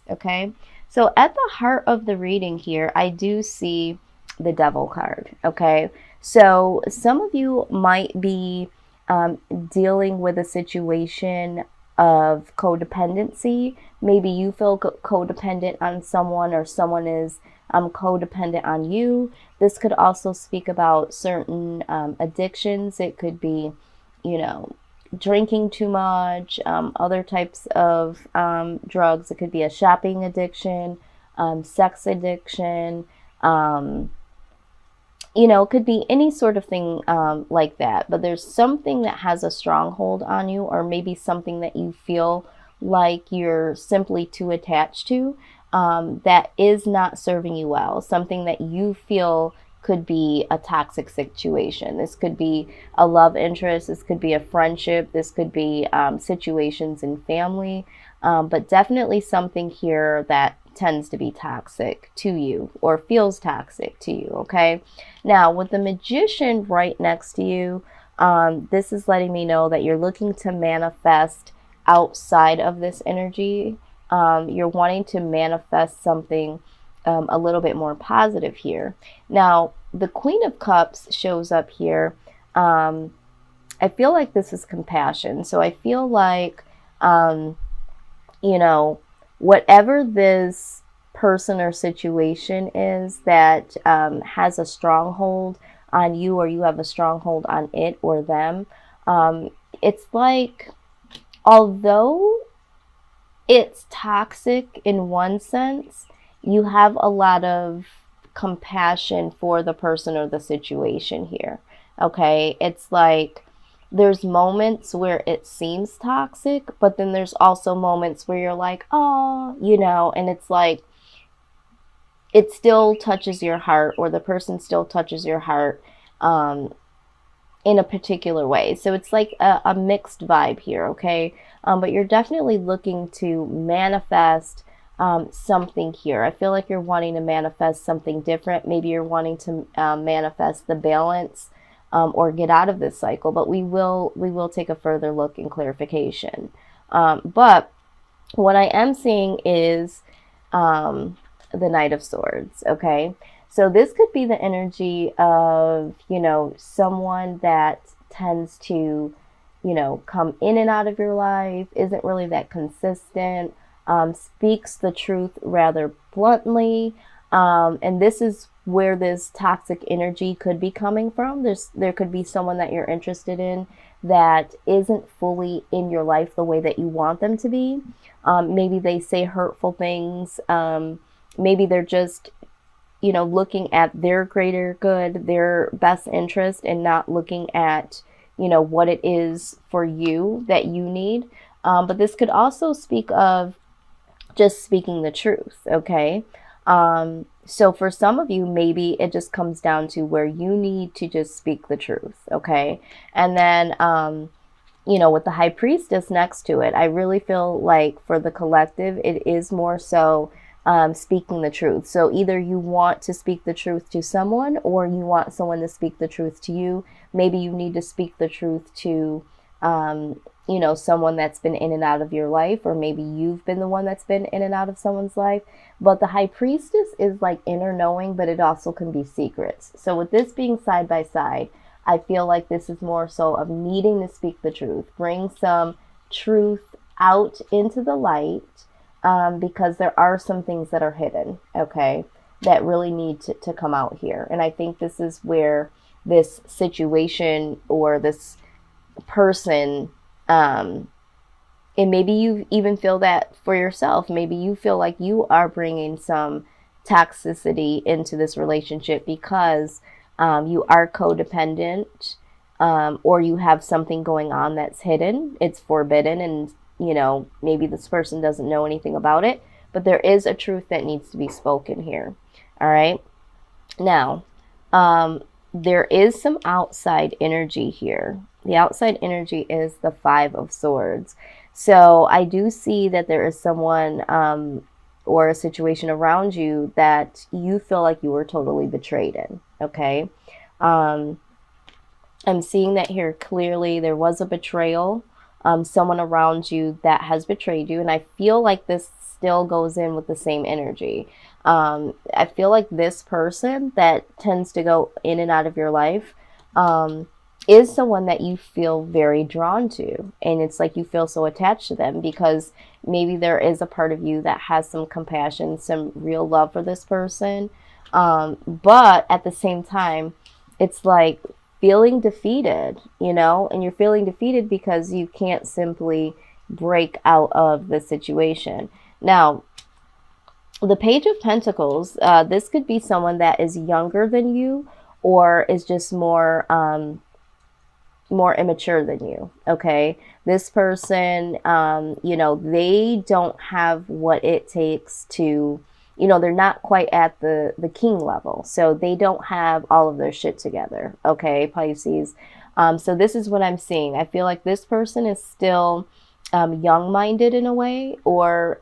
Okay, so at the heart of the reading here, I do see the Devil card. Okay, so some of you might be dealing with a situation of codependency. Maybe you feel codependent on someone, or someone is codependent on you. This could also speak about certain addictions. It could be, you know, drinking too much, other types of drugs. It could be a shopping addiction, sex addiction. Um, it could be any sort of thing like that. But there's something that has a stronghold on you, or maybe something that you feel like you're simply too attached to, that is not serving you well. Something that you feel could be a toxic situation. This could be a love interest. This could be a friendship. This could be situations in family. But definitely something here that tends to be toxic to you, or feels toxic to you. Okay. Now, with the Magician right next to you, this is letting me know that you're looking to manifest outside of this energy. You're wanting to manifest something a little bit more positive here. Now, the Queen of Cups shows up here. I feel like this is compassion. So I feel like, um, you know, whatever this person or situation is that has a stronghold on you, or you have a stronghold on it or them, it's like, although it's toxic in one sense, you have a lot of compassion for the person or the situation here. Okay, it's like there's moments where it seems toxic, but then there's also moments where you're like, oh, and it's like it still touches your heart, or the person still touches your heart um, in a particular way. So it's like a mixed vibe here, okay? But you're definitely looking to manifest something here. I feel like you're wanting to manifest something different. Maybe you're wanting to manifest the balance, or get out of this cycle. But we will take a further look and clarification. But what I am seeing is the Knight of Swords, okay? So this could be the energy of, someone that tends to, come in and out of your life, isn't really that consistent, speaks the truth rather bluntly. And this is where this toxic energy could be coming from. There could be someone that you're interested in that isn't fully in your life the way that you want them to be. Maybe they say hurtful things. Maybe they're just, looking at their greater good, their best interest, and not looking at, what it is for you that you need. But this could also speak of just speaking the truth, okay? So for some of you, maybe it just comes down to where you need to just speak the truth, okay? And then, with the High Priestess next to it, I really feel like for the collective, it is more so speaking the truth. So either you want to speak the truth to someone, or you want someone to speak the truth to you. Maybe you need to speak the truth to, someone that's been in and out of your life, or maybe you've been the one that's been in and out of someone's life. But the High Priestess is like inner knowing, but it also can be secrets. So with this being side by side, I feel like this is more so of needing to speak the truth, bring some truth out into the light, because there are some things that are hidden, okay, that really need to come out here. And I think this is where this situation or this person, and maybe you even feel that for yourself. Maybe you feel like you are bringing some toxicity into this relationship because you are codependent, or you have something going on that's hidden, it's forbidden, and maybe this person doesn't know anything about it, but there is a truth that needs to be spoken here. All right. Now, there is some outside energy here. The outside energy is the Five of Swords. So I do see that there is someone, or a situation around you that you feel like you were totally betrayed in. Okay. I'm seeing that here clearly. There was a betrayal, someone around you that has betrayed you. And I feel like this still goes in with the same energy. I feel like this person that tends to go in and out of your life is someone that you feel very drawn to. And it's like you feel so attached to them because maybe there is a part of you that has some compassion, some real love for this person. But at the same time, it's like feeling defeated, you know, and you're feeling defeated because you can't simply break out of the situation. Now, the Page of Pentacles, this could be someone that is younger than you or is just more more immature than you. Okay, this person, you know, they don't have what it takes to, you know, they're not quite at the king level, so they don't have all of their shit together. Okay, Pisces. So this is what I'm seeing. I feel like this person is still young-minded in a way, or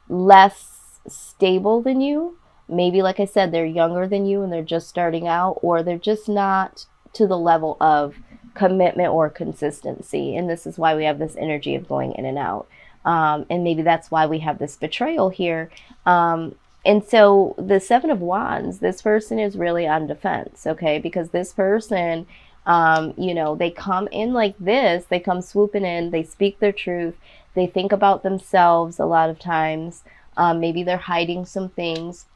less stable than you. Maybe, like I said, they're younger than you and they're just starting out, or they're just not to the level of commitment or consistency. And this is why we have this energy of going in and out. And maybe that's why we have this betrayal here. And so the Seven of Wands, this person is really on defense, okay? Because this person, you know, they come in like this, they come swooping in, they speak their truth, they think about themselves a lot of times. Maybe they're hiding some things.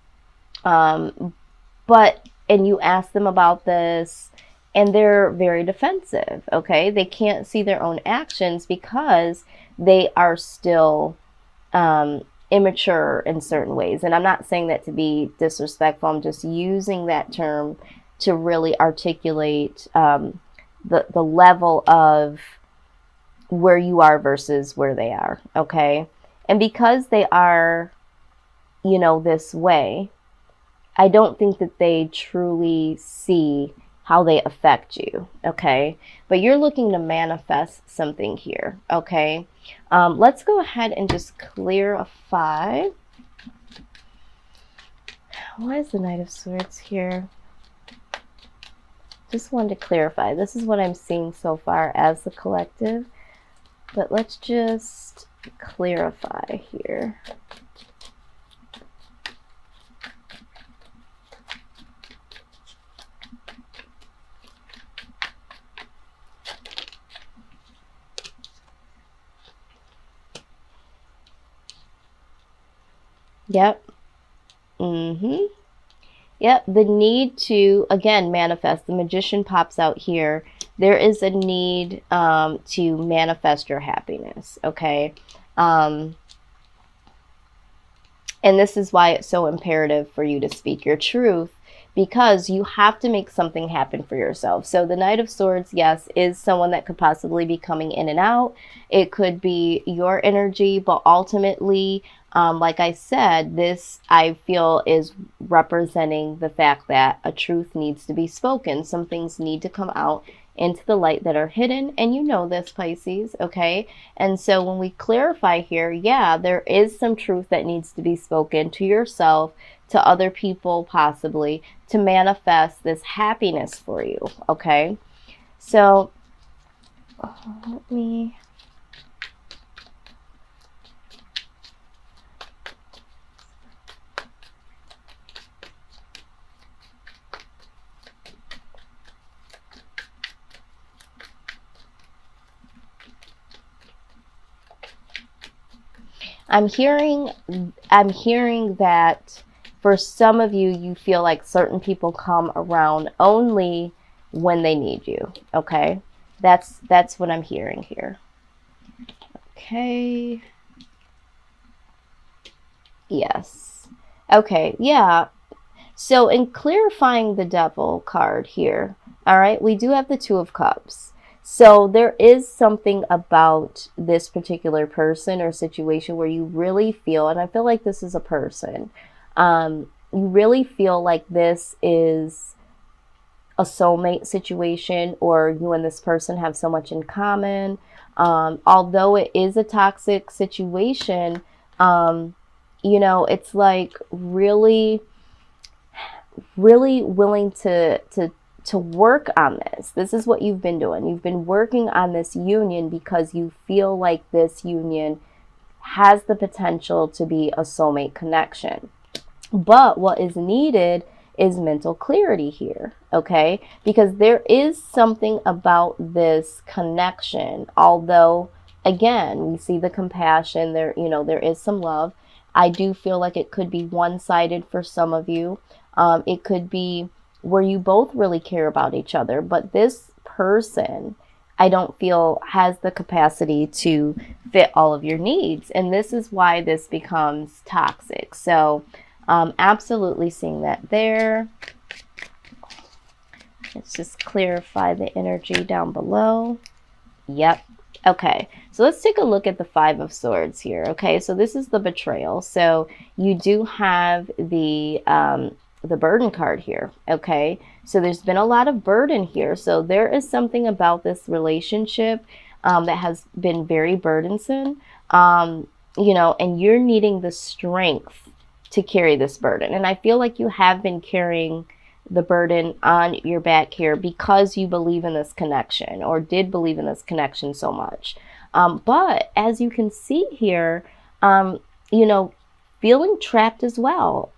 But, and you ask them about this, and they're very defensive, okay? They can't see their own actions because they are still immature in certain ways. And I'm not saying that to be disrespectful. I'm just using that term to really articulate the level of where you are versus where they are, okay? And because they are, you know, this way, I don't think that they truly see how they affect you, okay? But you're looking to manifest something here, okay? Let's go ahead and just clarify. Why is the Knight of Swords here? Just wanted to clarify. This is what I'm seeing so far as the collective, but let's just clarify here. Yep. Yep. The need to, again, manifest. The Magician pops out here. There is a need to manifest your happiness, okay? And this is why it's so imperative for you to speak your truth, because you have to make something happen for yourself. So the Knight of Swords, yes, is someone that could possibly be coming in and out. It could be your energy, but ultimately, like I said, this, I feel, is representing the fact that a truth needs to be spoken. Some things need to come out into the light that are hidden, and you know this, Pisces, okay? And so when we clarify here, yeah, there is some truth that needs to be spoken to yourself, to other people possibly, to manifest this happiness for you, okay? So let me... I'm hearing that for some of you, you feel like certain people come around only when they need you, okay? That's what I'm hearing here. Okay. Yes. Okay, yeah. So in clarifying the Devil card here, all right, we do have the Two of Cups. So there is something about this particular person or situation where you really feel, and I feel like this is a person, you really feel like this is a soulmate situation, or you and this person have so much in common. Although it is a toxic situation, you know, it's like really willing to work on this. This is what you've been doing. You've been working on this union because you feel like this union has the potential to be a soulmate connection. But what is needed is mental clarity here, okay? Because there is something about this connection, although again, we see the compassion there, there is some love. I do feel like it could be one-sided for some of you. It could be where you both really care about each other, but this person, I don't feel, has the capacity to fit all of your needs. And this is why this becomes toxic. So absolutely seeing that there. Let's just clarify the energy down below. Yep. Okay, so let's take a look at the Five of Swords here. Okay, so this is the betrayal. So you do have the burden card here. Okay, so there's been a lot of burden here. So there is something about this relationship that has been very burdensome. And you're needing the strength to carry this burden. And I feel like you have been carrying the burden on your back here because you believe in this connection, or did believe in this connection so much. But as you can see here, feeling trapped as well.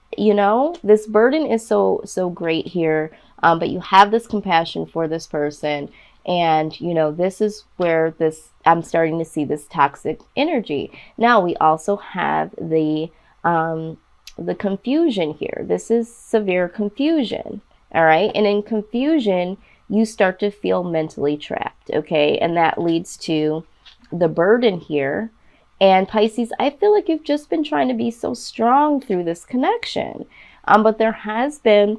This burden is so great here, but you have this compassion for this person. And, this is where I'm starting to see this toxic energy. Now we also have the confusion here. This is severe confusion. All right. And in confusion, you start to feel mentally trapped. Okay. And that leads to the burden here. And Pisces, I feel like you've just been trying to be so strong through this connection. But there has been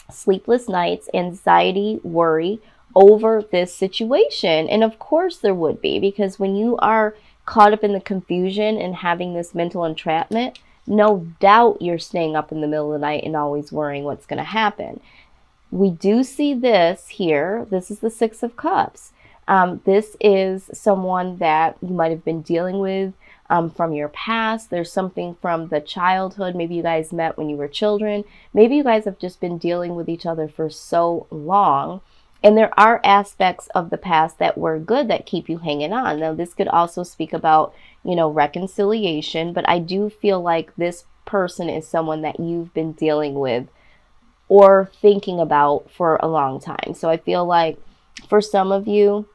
sleepless nights, anxiety, worry over this situation. And of course there would be, because when you are caught up in the confusion and having this mental entrapment, no doubt you're staying up in the middle of the night and always worrying what's going to happen. We do see this here. This is the Six of Cups. This is someone that you might have been dealing with from your past. There's something from the childhood. Maybe you guys met when you were children. Maybe you guys have just been dealing with each other for so long. And there are aspects of the past that were good that keep you hanging on. Now, this could also speak about, reconciliation, but I do feel like this person is someone that you've been dealing with or thinking about for a long time. So I feel like for some of you,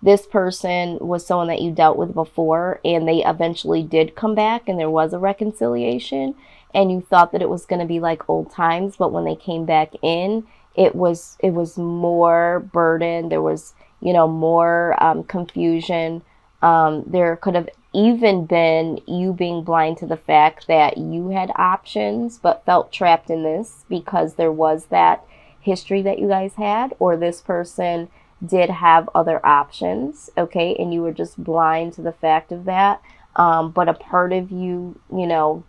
this person was someone that you dealt with before, and they eventually did come back and there was a reconciliation, and you thought that it was going to be like old times, but when they came back in, it was more burden. There was, more confusion. There could have even been you being blind to the fact that you had options but felt trapped in this because there was that history that you guys had, or this person did have other options, okay, and you were just blind to the fact of that. But a part of you,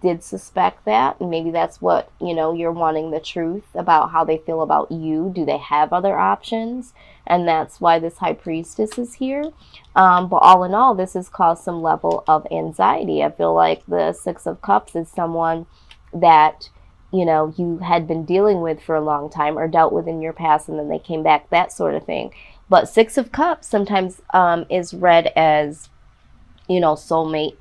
did suspect that, and maybe that's what, you're wanting the truth about how they feel about you. Do they have other options? And that's why this High Priestess is here. But all in all, this has caused some level of anxiety. I feel like the Six of Cups is someone that, you had been dealing with for a long time or dealt with in your past, and then they came back, that sort of thing. But Six of Cups sometimes is read as, soulmate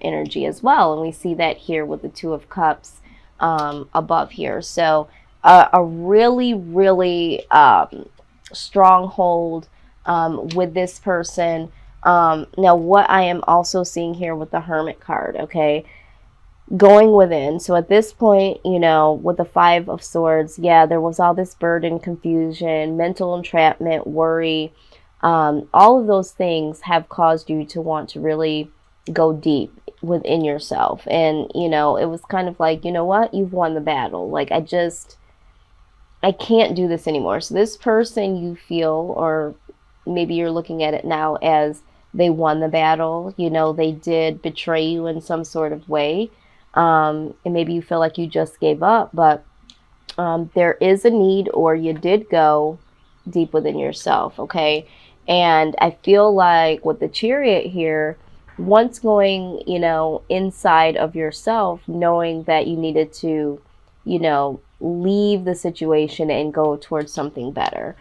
energy as well. And we see that here with the Two of Cups above here. So a really, really stronghold with this person. Now, what I am also seeing here with the Hermit card, okay, going within. So at this point, with the Five of Swords, yeah, there was all this burden, confusion, mental entrapment, worry. All of those things have caused you to want to really go deep within yourself. And, it was kind of like, what? You've won the battle. Like, I can't do this anymore. So this person, you feel, or maybe you're looking at it now as they won the battle. They did betray you in some sort of way. And maybe you feel like you just gave up, but there is a need, or you did go deep within yourself, okay? And I feel like with the Chariot here, once going, inside of yourself, knowing that you needed to, leave the situation and go towards something better.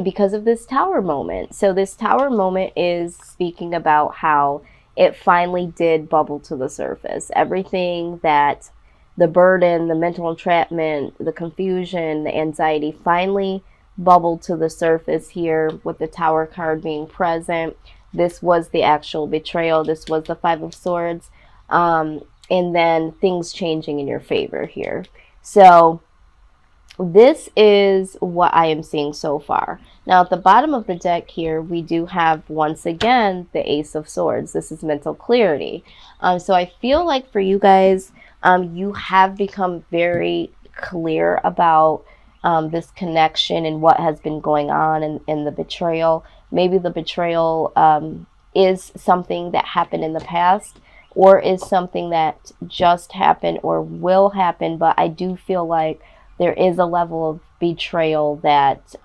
because of this tower moment. So this tower moment is speaking about how it finally did bubble to the surface. Everything that the burden, the mental entrapment, the confusion, the anxiety finally bubbled to the surface here with the tower card being present. This was the actual betrayal. This was the Five of Swords. And then things changing in your favor here. So this is what I am seeing so far. Now, at the bottom of the deck here, we do have, once again, the Ace of Swords. This is mental clarity. So I feel like for you guys, you have become very clear about this connection and what has been going on in the betrayal. Maybe the betrayal is something that happened in the past, or is something that just happened or will happen. But I do feel like there is a level of betrayal that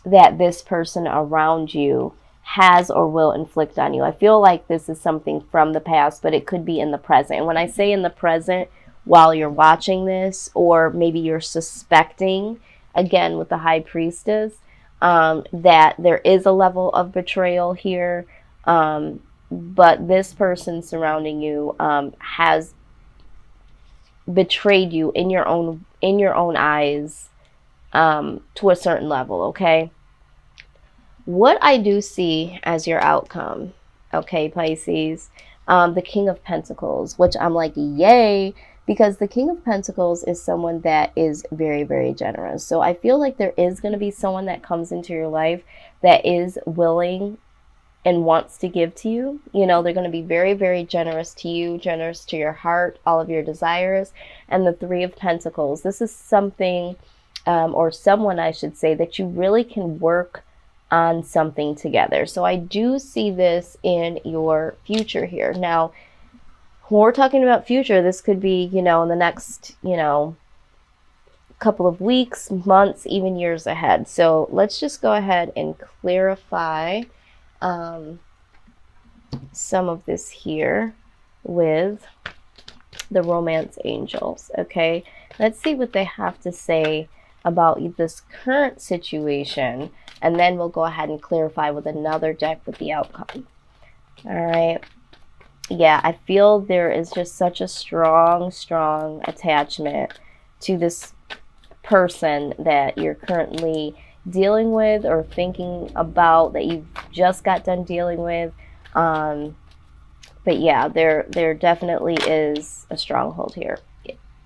that this person around you has or will inflict on you. I feel like this is something from the past, but it could be in the present. And when I say in the present, while you're watching this, or maybe you're suspecting, again with the High Priestess, that there is a level of betrayal here, but this person surrounding you has betrayed you in your own eyes, to a certain level. Okay, what I do see as your outcome, okay, Pisces, the King of Pentacles, which I'm like, yay, because the King of Pentacles is someone that is very, very generous. So I feel like there is going to be someone that comes into your life that is willing and wants to give to you. You know, they're going to be very, very generous to you, generous to your heart, all of your desires. And the Three of Pentacles, this is something, or someone, I should say, that you really can work on something together. So I do see this in your future here. Now, when we're talking about future, this could be, you know, in the next, you know, couple of weeks, months, even years ahead. So let's just go ahead and clarify some of this here with the romance angels. Okay, let's see what they have to say about this current situation, and then we'll go ahead and clarify with another deck with the outcome. All right, yeah, I feel there is just such a strong attachment to this person that you're currently dealing with or thinking about, that you just got done dealing with. But yeah, there definitely is a stronghold here.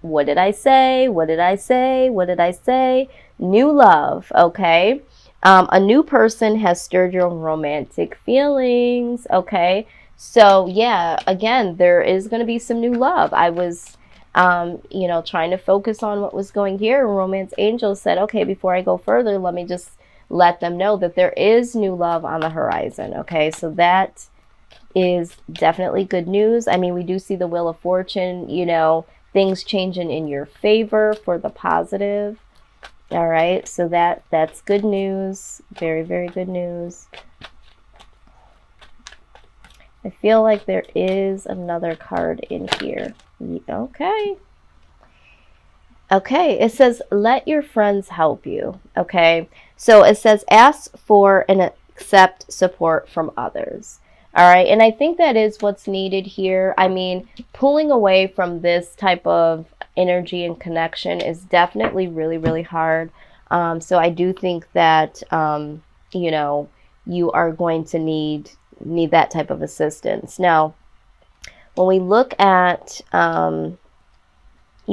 What did I say? What did I say? What did I say? New love, okay? A new person has stirred your romantic feelings, okay? So yeah, again, there is going to be some new love. I was, you know, trying to focus on what was going here. Romance angels said, okay, before I go further, let me just let them know that there is new love on the horizon, okay? So that is definitely good news. I mean, we do see the Wheel of Fortune, you know, things changing in your favor for the positive. All right, so that's good news. Very, very good news. I feel like there is another card in here. Okay. Okay, it says, let your friends help you. Okay, so it says, ask for and accept support from others. All right, and I think that is what's needed here. I mean, pulling away from this type of energy and connection is definitely really, really hard. So I do think that, you know, you are going to need that type of assistance. Now, when we look at, you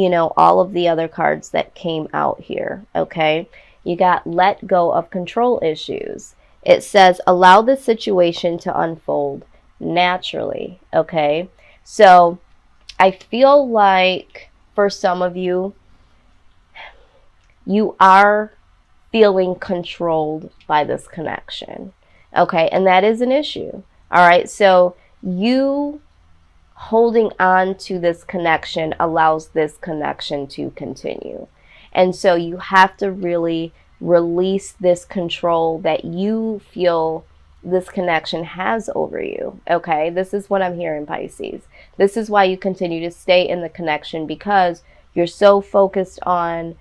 know, all of the other cards that came out here, okay, you got let go of control issues. It says, allow the situation to unfold naturally, okay? So I feel like for some of you, you are feeling controlled by this connection, okay? And that is an issue, all right? So you holding on to this connection allows this connection to continue. And so you have to really release this control that you feel this connection has over you, okay? This is what I'm hearing, Pisces. This is why you continue to stay in the connection, because you're so focused on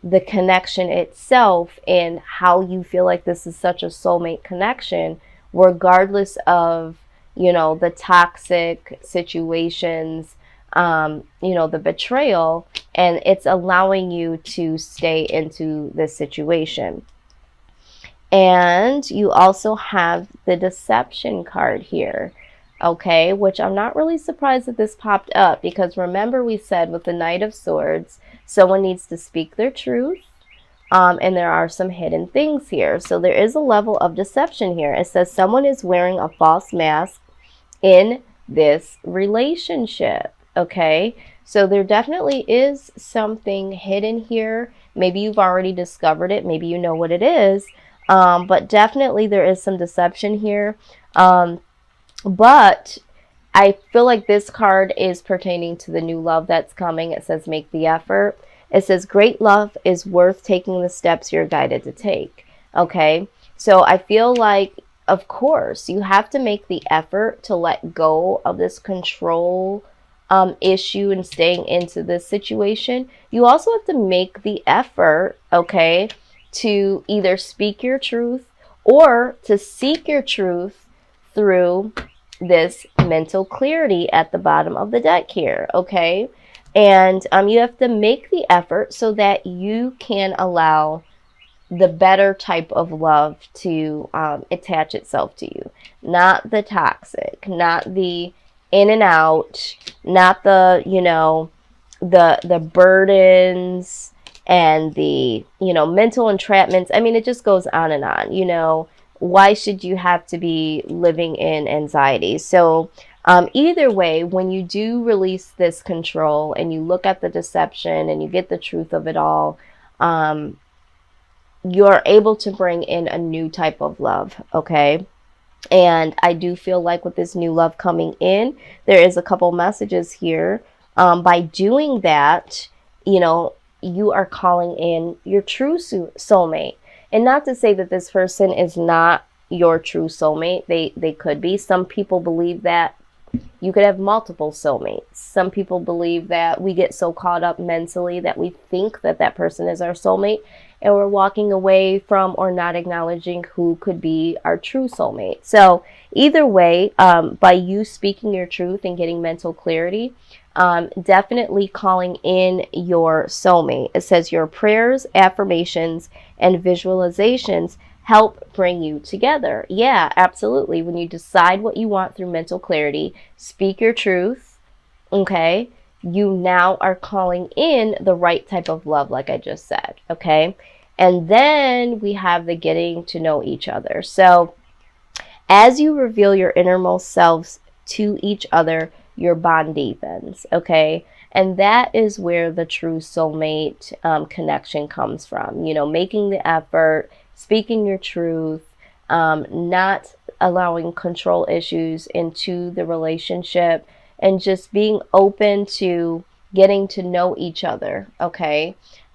the connection itself and how you feel like this is such a soulmate connection, regardless of, the toxic situations, the betrayal, and it's allowing you to stay into this situation. And you also have the deception card here, okay, which I'm not really surprised that this popped up, because remember we said with the Knight of Swords, someone needs to speak their truth, and there are some hidden things here. So there is a level of deception here. It says someone is wearing a false mask in this relationship, okay? So there definitely is something hidden here. Maybe you've already discovered it. Maybe you know what it is. But definitely there is some deception here. But I feel like this card is pertaining to the new love that's coming. It says make the effort. It says great love is worth taking the steps you're guided to take. Okay, so I feel like, of course, you have to make the effort to let go of this control issue and staying into this situation. You also have to make the effort, okay, to either speak your truth or to seek your truth through this mental clarity at the bottom of the deck here, okay? And you have to make the effort so that you can allow the better type of love to attach itself to you. Not the toxic, not the in and out, not the, the burdens and the, mental entrapments. I mean, it just goes on and on, Why should you have to be living in anxiety? So either way, when you do release this control and you look at the deception and you get the truth of it all, you're able to bring in a new type of love, okay? And I do feel like with this new love coming in, there is a couple messages here. By doing that, you are calling in your true soulmate. And not to say that this person is not your true soulmate. They could be. Some people believe that you could have multiple soulmates. Some people believe that we get so caught up mentally that we think that that person is our soulmate, and we're walking away from or not acknowledging who could be our true soulmate. So either way, by you speaking your truth and getting mental clarity, definitely calling in your soulmate. It says your prayers, affirmations, and visualizations help bring you together. Yeah, absolutely. When you decide what you want through mental clarity, speak your truth, okay, you now are calling in the right type of love, like I just said, okay? And then we have the getting to know each other. So as you reveal your innermost selves to each other, your bond deepens, okay? And that is where the true soulmate connection comes from. Making the effort, speaking your truth, not allowing control issues into the relationship, and just being open to getting to know each other, okay?